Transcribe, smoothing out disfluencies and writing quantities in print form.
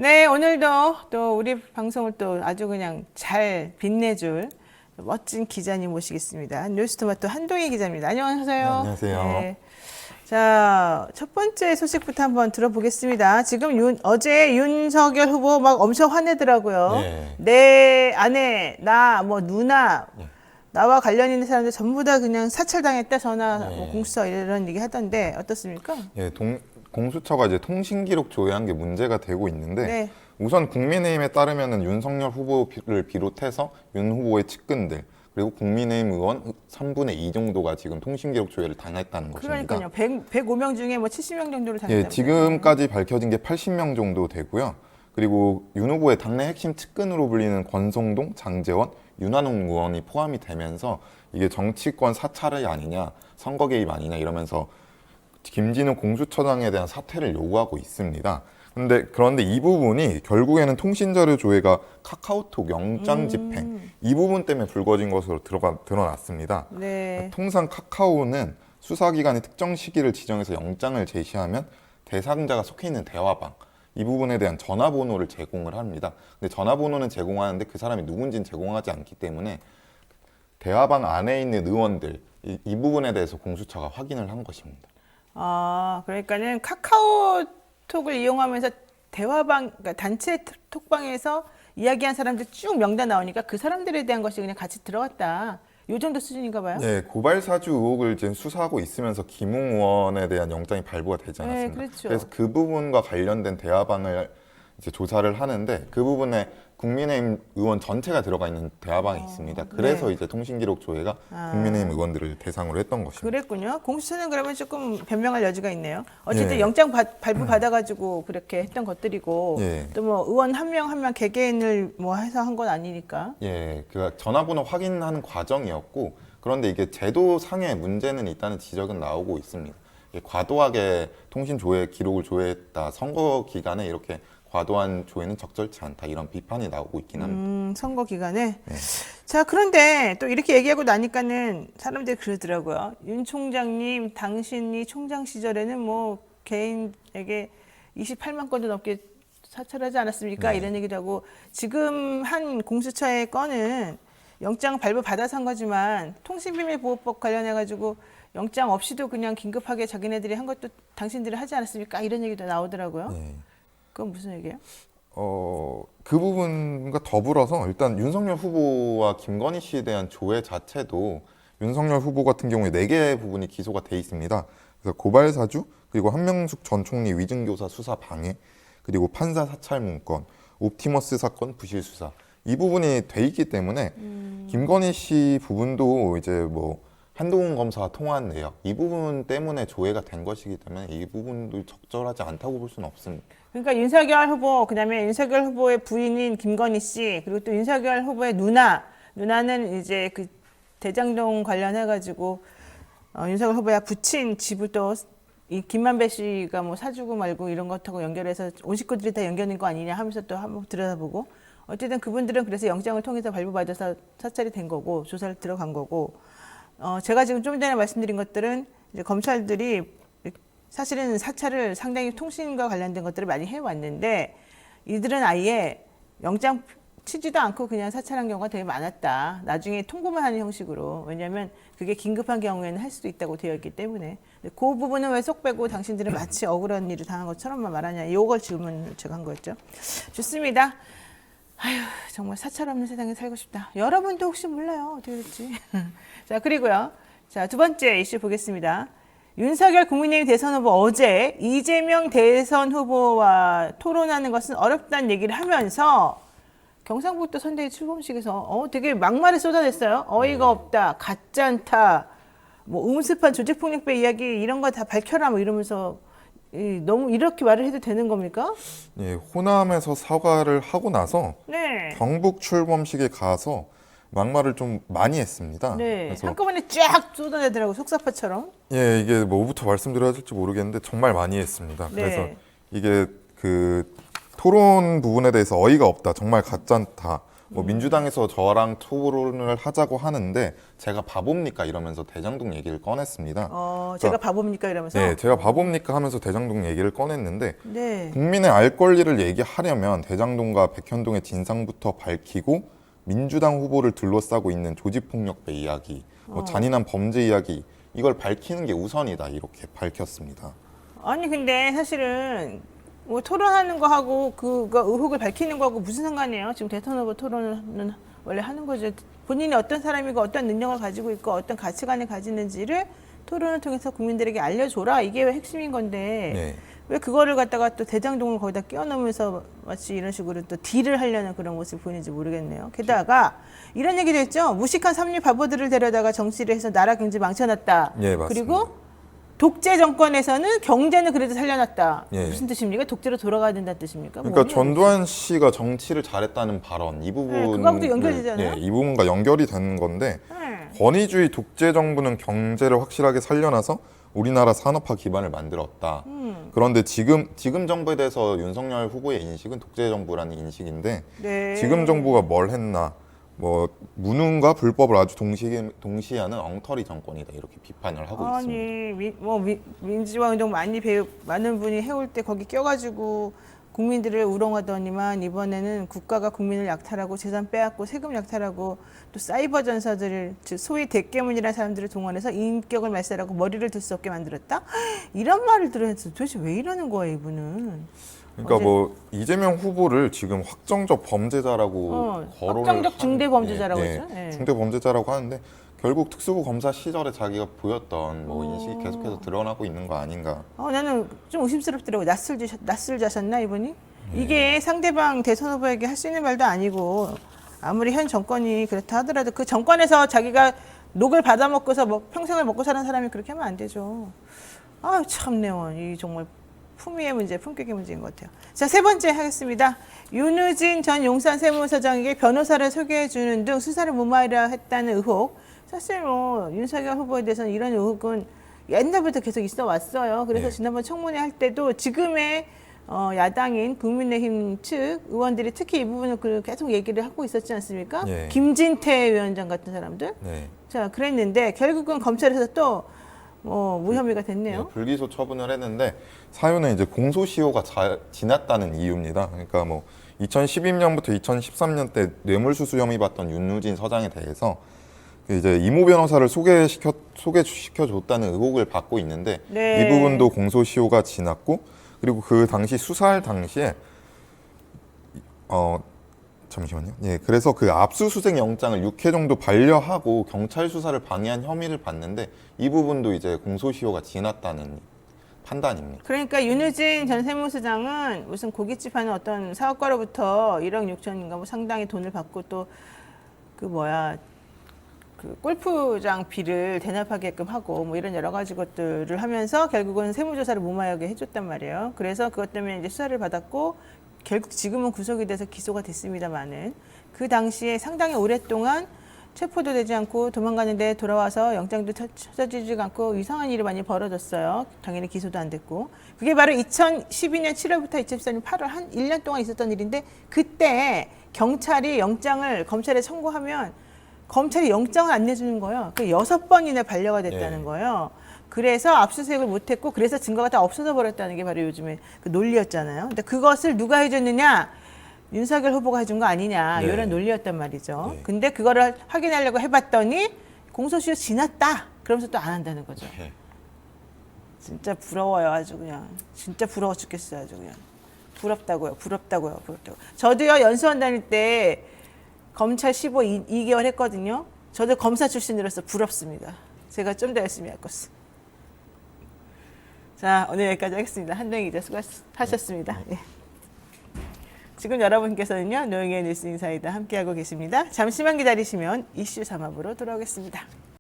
네, 오늘도 또 우리 방송을 또 아주 그냥 잘 빛내줄 멋진 기자님 모시겠습니다. 뉴스토마토 한동희 기자입니다. 안녕하세요. 네, 안녕하세요. 네. 자, 첫 번째 소식부터 한번 들어보겠습니다. 지금 어제 윤석열 후보 막 엄청 화내더라고요. 네. 내 아내, 나, 뭐 누나, 네. 나와 관련 있는 사람들 전부 다 그냥 사찰당했다, 전화, 네. 뭐 공수처 이런 얘기 하던데 어떻습니까? 예, 공수처가 이제 통신기록 조회한 게 문제가 되고 있는데 네. 우선 국민의힘에 따르면은 윤석열 후보를 비롯해서 윤 후보의 측근들 그리고 국민의힘 의원 3분의 2 정도가 지금 통신기록 조회를 당했다는 것입니다. 그러니까요. 105명 중에 뭐 70명 정도를 예, 당했다고. 지금까지 밝혀진 게 80명 정도 되고요. 그리고 윤 후보의 당내 핵심 측근으로 불리는 권성동, 장제원, 윤한홍 의원이 포함이 되면서 이게 정치권 사찰이 아니냐, 선거 개입 아니냐 이러면서 김진우 공수처장에 대한 사퇴를 요구하고 있습니다. 그런데 이 부분이 결국에는 통신자료 조회가 카카오톡 영장 집행 이 부분 때문에 불거진 것으로 드러났습니다. 네. 통상 카카오는 수사기관이 특정 시기를 지정해서 영장을 제시하면 대상자가 속해 있는 대화방 이 부분에 대한 전화번호를 제공을 합니다. 근데 전화번호는 제공하는데 그 사람이 누군지는 제공하지 않기 때문에 대화방 안에 있는 의원들 이 부분에 대해서 공수처가 확인을 한 것입니다. 아, 그러니까는 카카오톡을 이용하면서 대화방, 그러니까 단체 톡방에서 이야기한 사람들 쭉 명단 나오니까 그 사람들에 대한 것이 그냥 같이 들어갔다. 요 정도 수준인가 봐요? 네, 고발 사주 의혹을 지금 수사하고 있으면서 김웅 의원에 대한 영장이 발부가 되지 않았습니다. 네, 그렇죠. 그래서 그 부분과 관련된 대화방을 이제 조사를 하는데 그 부분에 국민의힘 의원 전체가 들어가 있는 대화방이 있습니다. 그래서 네. 이제 통신기록 조회가 국민의힘 의원들을 대상으로 했던 것입니다. 그랬군요. 공수처는 그러면 조금 변명할 여지가 있네요. 어쨌든 예. 영장 발부 받아가지고 그렇게 했던 것들이고 예. 또 뭐 의원 한 명 한 명 개개인을 뭐 해서 한 건 아니니까. 예, 그 전화번호 확인하는 과정이었고 그런데 이게 제도상의 문제는 있다는 지적은 나오고 있습니다. 이게 과도하게 통신 조회 기록을 조회했다. 선거 기간에 이렇게 과도한 조회는 적절치 않다. 이런 비판이 나오고 있긴 합니다. 선거 기간에. 네. 자, 그런데 또 이렇게 얘기하고 나니까는 사람들이 그러더라고요. 윤 총장님, 당신이 총장 시절에는 뭐 개인에게 28만 건도 넘게 사찰하지 않았습니까? 네. 이런 얘기도 하고 지금 한 공수처의 건은 영장 발부 받아서 한 거지만 통신비밀보호법 관련해가지고 영장 없이도 그냥 긴급하게 자기네들이 한 것도 당신들이 하지 않았습니까? 이런 얘기도 나오더라고요. 예. 그건 무슨 얘기예요? 그 부분과 더불어서 일단 윤석열 후보와 김건희 씨에 대한 조회 자체도 윤석열 후보 같은 경우에 4개의 부분이 기소가 돼 있습니다. 그래서 고발 사주, 그리고 한명숙 전 총리 위증교사 수사 방해, 그리고 판사 사찰 문건, 옵티머스 사건 부실 수사 이 부분이 돼 있기 때문에 김건희 씨 부분도 이제 뭐 한동훈 검사와 통화한 내역 이 부분 때문에 조회가 된 것이기 때문에 이 부분도 적절하지 않다고 볼 수는 없습니다. 그러니까 윤석열 후보, 그다음에 윤석열 후보의 부인인 김건희 씨, 그리고 또 윤석열 후보의 누나는 이제 그 대장동 관련해가지고 윤석열 후보야 부친 집을 또 이 김만배 씨가 뭐 사주고 말고 이런 것하고 연결해서 온 식구들이 다 연결된 거 아니냐 하면서 또 한번 들여다보고 어쨌든 그분들은 그래서 영장을 통해서 발부받아서 사찰이 된 거고 조사를 들어간 거고 제가 지금 좀 전에 말씀드린 것들은 이제 검찰들이 사실은 사찰을 상당히 통신과 관련된 것들을 많이 해왔는데 이들은 아예 영장 치지도 않고 그냥 사찰한 경우가 되게 많았다. 나중에 통보만 하는 형식으로. 왜냐하면 그게 긴급한 경우에는 할 수도 있다고 되어 있기 때문에. 그 부분은 왜 쏙 빼고 당신들은 마치 억울한 일을 당한 것처럼만 말하냐. 이걸 질문을 제가 한 거였죠. 좋습니다. 아휴, 정말 사찰 없는 세상에 살고 싶다. 여러분도 혹시 몰라요. 어떻게 될지. 자, 그리고요. 자, 두 번째 이슈 보겠습니다. 윤석열 국민의힘 대선 후보 어제 이재명 대선 후보와 토론하는 것은 어렵다는 얘기를 하면서 경상북도 선대위 출범식에서 되게 막말을 쏟아냈어요. 어이가 없다, 가짜다, 뭐 음습한 조직폭력배 이야기 이런 거 다 밝혀라 뭐 이러면서 너무 이렇게 말을 해도 되는 겁니까? 예, 호남에서 사과를 하고 나서 네. 경북 출범식에 가서 막말을 좀 많이 했습니다. 네. 그래서 한꺼번에 쫙 쏟아내더라고 속사파처럼. 예, 이게 뭐부터 말씀드려야 될지 모르겠는데 정말 많이 했습니다. 네. 그래서 이게 그 토론 부분에 대해서 어이가 없다, 정말 가짜다, 뭐 민주당에서 저랑 토론을 하자고 하는데 제가 바보입니까 이러면서 대장동 얘기를 꺼냈습니다. 제가 바보입니까 이러면서? 네, 제가 바보입니까 하면서 대장동 얘기를 꺼냈는데 네. 국민의 알 권리를 얘기하려면 대장동과 백현동의 진상부터 밝히고 민주당 후보를 둘러싸고 있는 조직폭력배 이야기, 뭐 잔인한 범죄 이야기 이걸 밝히는 게 우선이다 이렇게 밝혔습니다. 아니 근데 사실은 뭐 토론하는 거 하고 그거 의혹을 밝히는 거하고 무슨 상관이에요? 지금 대선 후보 토론은 원래 하는 거죠. 본인이 어떤 사람이고 어떤 능력을 가지고 있고 어떤 가치관을 가지는지를 토론을 통해서 국민들에게 알려줘라. 이게 핵심인 건데 네. 왜 그거를 갖다가 또 대장동을 거기다 끼워넣으면서 마치 이런 식으로 또 딜을 하려는 그런 모습을 보이는지 모르겠네요. 게다가 이런 얘기도 했죠. 무식한 삼류 바보들을 데려다가 정치를 해서 나라 경제 망쳐놨다. 예, 맞습니다. 그리고 독재 정권에서는 경제는 그래도 살려놨다. 예. 무슨 뜻입니까? 독재로 돌아가야 된다는 뜻입니까? 그러니까 뭐예요? 전두환 씨가 정치를 잘했다는 발언 이 부분 그거하고도 연결되잖아요. 이 부분과 연결이 되는 건데 네. 권위주의 독재 정부는 경제를 확실하게 살려놔서 우리나라 산업화 기반을 만들었다. 그런데 지금 동부에 대해서 윤석열 후보의 인식은 독재 정부라는 인식인데 네. 지금 정부가 뭘 했나? 뭐 무능과 불법을 아주 동시하는 엉터리 정권이다 이렇게 비판을 하고 있습니다. 아니 민주화 운동 많은 분이 해올 때 거기 껴가지고 국민들을 우롱하더니만 이번에는 국가가 국민을 약탈하고 재산 빼앗고 세금 약탈하고 또 사이버 전사들을 즉 소위 대깨문이라는 사람들을 동원해서 인격을 말살하고 머리를 들 수 없게 만들었다. 이런 말을 들어서 도대체 왜 이러는 거예요 이분은? 그러니까 뭐 이재명 후보를 지금 확정적 범죄자라고 거론을 확정적 중대 범죄자라고 네, 했죠. 네. 중대 범죄자라고 하는데 결국 특수부 검사 시절에 자기가 보였던 뭐 인식이 계속해서 드러나고 있는 거 아닌가. 나는 좀 의심스럽더라고요. 낯을 자셨나 이분이? 이게 상대방 대선 후보에게 할 수 있는 말도 아니고 아무리 현 정권이 그렇다 하더라도 그 정권에서 자기가 녹을 받아먹고서 뭐 평생을 먹고 사는 사람이 그렇게 하면 안 되죠. 아 참네요. 이 정말 품위의 문제, 품격의 문제인 것 같아요. 자, 세 번째 하겠습니다. 윤우진 전 용산 세무서장에게 변호사를 소개해주는 등 수사를 무마하려 했다는 의혹. 사실 뭐 윤석열 후보에 대해서는 이런 의혹은 옛날부터 계속 있어 왔어요. 그래서 네. 지난번 청문회 할 때도 지금의 야당인 국민의힘 측 의원들이 특히 이 부분을 계속 얘기를 하고 있었지 않습니까? 네. 김진태 위원장 같은 사람들. 네. 자, 그랬는데 결국은 검찰에서 또 무혐의가 됐네요. 네, 불기소 처분을 했는데 사유는 이제 공소시효가 지났다는 이유입니다. 그러니까 뭐 2012년부터 2013년 때 뇌물수수 혐의 받던 윤우진 서장에 대해서 이제 이모 변호사를 소개시켜 줬다는 의혹을 받고 있는데 네. 이 부분도 공소시효가 지났고 그리고 그 당시 수사할 당시에 잠시만요. 예, 그래서 그 압수수색 영장을 6회 정도 반려하고 경찰 수사를 방해한 혐의를 받는데 이 부분도 이제 공소시효가 지났다는 판단입니다. 그러니까 윤우진 전 세무서장은 무슨 고깃집 하는 어떤 사업가로부터 1억 6천인가 뭐 상당히 돈을 받고 또 그 골프장 비를 대납하게끔 하고 뭐 이런 여러 가지 것들을 하면서 결국은 세무조사를 무마하게 해줬단 말이에요. 그래서 그것 때문에 이제 수사를 받았고 결국 지금은 구속이 돼서 기소가 됐습니다만은 그 당시에 상당히 오랫동안 체포도 되지 않고 도망가는데 돌아와서 영장도 쳐지지 않고 이상한 일이 많이 벌어졌어요. 당연히 기소도 안 됐고. 그게 바로 2012년 7월부터 2014년 8월 한 1년 동안 있었던 일인데 그때 경찰이 영장을 검찰에 청구하면 검찰이 영장을 안 내주는 거예요. 그 6번이나 반려가 됐다는 네. 거예요. 그래서 압수수색을 못했고 그래서 증거가 다 없어져 버렸다는 게 바로 요즘에 그 논리였잖아요. 근데 그것을 누가 해줬느냐? 윤석열 후보가 해준 거 아니냐 네. 이런 논리였단 말이죠. 네. 근데 그거를 확인하려고 해봤더니 공소시효 지났다. 그러면서 또 안 한다는 거죠. 네. 진짜 부러워요. 아주 그냥. 진짜 부러워 죽겠어요. 아주 그냥. 부럽다고요. 저도요 연수원 다닐 때 검찰 2개월 했거든요. 저도 검사 출신으로서 부럽습니다. 제가 좀 더 열심히 할 것을. 자, 오늘 여기까지 하겠습니다. 한동희 기자 수고하셨습니다. 예. 지금 여러분께서는요, 노영의 뉴스 인사이다 함께하고 계십니다. 잠시만 기다리시면 이슈 3합으로 돌아오겠습니다.